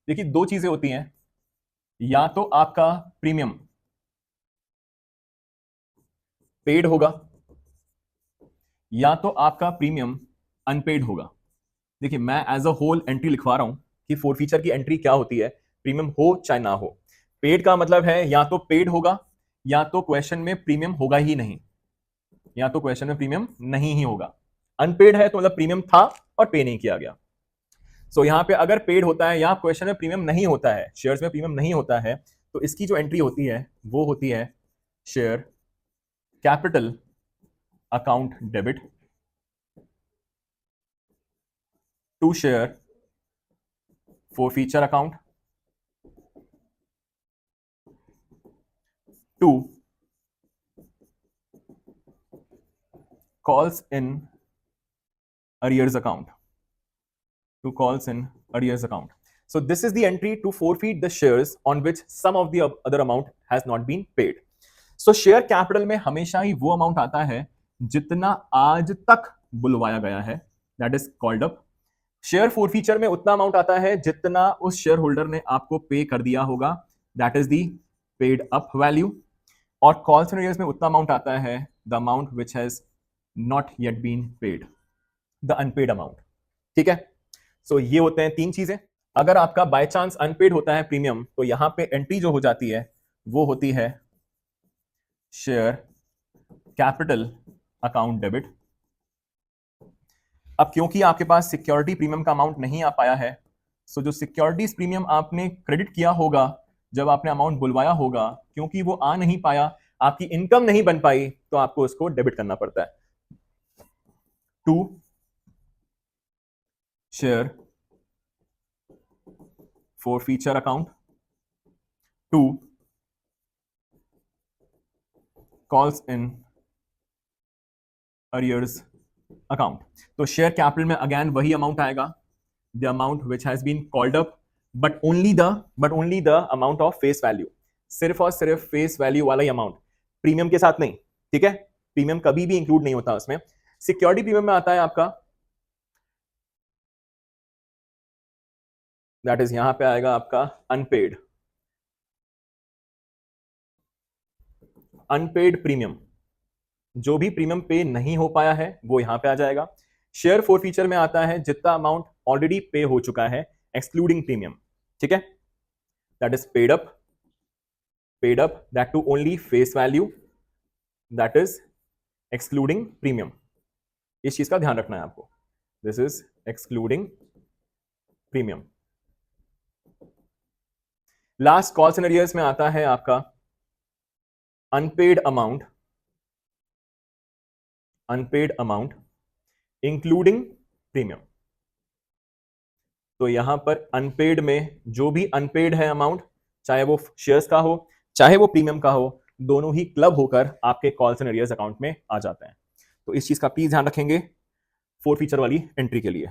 देखिए दो चीजें होती हैं, या तो आपका प्रीमियम पेड होगा या तो आपका प्रीमियम अनपेड होगा। देखिए मैं एज अ होल एंट्री लिखवा रहा हूं कि फोर फीचर की एंट्री क्या होती है, प्रीमियम हो चाहे ना हो। पेड का मतलब है या तो पेड होगा या तो क्वेश्चन में प्रीमियम होगा ही नहीं, या तो क्वेश्चन में प्रीमियम नहीं ही होगा। अनपेड है तो मतलब प्रीमियम था और पे नहीं किया गया। सो यहां पे अगर पेड होता है या क्वेश्चन में प्रीमियम नहीं होता है, शेयर्स में प्रीमियम नहीं होता है, तो इसकी जो एंट्री होती है वो होती है share capital account debit to share forfeiture account to calls in arrears account to calls in arrears account. So this is the entry to forfeit the shares on which some of the other amount has not been paid. So share capital में हमेशा ही वो amount आता है जितना आज तक बुलवाया गया है, that is called up. Share forfeiture में उतना अमाउंट आता है जितना उस शेयर होल्डर ने आपको पे कर दिया होगा, that is the paid up value. और calls in arrears में उतना अमाउंट आता है the amount which has not yet been paid, the unpaid amount. ठीक है, सो ये होते हैं तीन चीजें। अगर आपका बाय चांस अनपेड होता है प्रीमियम, तो यहां पे एंट्री जो हो जाती है वो होती है शेयर कैपिटल अकाउंट डेबिट। अब क्योंकि आपके पास सिक्योरिटी प्रीमियम का अमाउंट नहीं आ पाया है, सो जो सिक्योरिटीज प्रीमियम आपने क्रेडिट किया होगा जब आपने अमाउंट बुलवाया होगा, क्योंकि वो आ नहीं पाया, आपकी इनकम नहीं बन पाई, तो आपको उसको डेबिट करना पड़ता है to share forfeiture account to calls in arrears account. तो शेयर कैपिटल में अगेन वही अमाउंट आएगा, the amount which has been called up, but only the amount of face value, सिर्फ और सिर्फ फेस वैल्यू वाला ही अमाउंट, प्रीमियम के साथ नहीं। ठीक है, प्रीमियम कभी भी इंक्लूड नहीं होता उसमें। सिक्योरिटी प्रीमियम में आता है आपका, दैट इज यहां पे आएगा आपका अनपेड, अनपेड प्रीमियम, जो भी प्रीमियम पे नहीं हो पाया है वो यहां पे आ जाएगा। शेयर फोर फीचर में आता है जितना अमाउंट ऑलरेडी पे हो चुका है एक्सक्लूडिंग प्रीमियम। ठीक है, that is paid up that to only face value, that is excluding premium. इस चीज का ध्यान रखना है आपको, this is excluding premium. Last calls and arrears में आता है आपका अनपेड अमाउंट इंक्लूडिंग प्रीमियम। तो यहां पर अनपेड में जो भी अनपेड है अमाउंट, चाहे वो शेयर्स का हो चाहे वो प्रीमियम का हो, दोनों ही क्लब होकर आपके कॉल्स एंड अरियर्स अकाउंट में आ जाते हैं। तो इस चीज का प्लीज ध्यान रखेंगे फोर फीचर वाली एंट्री के लिए।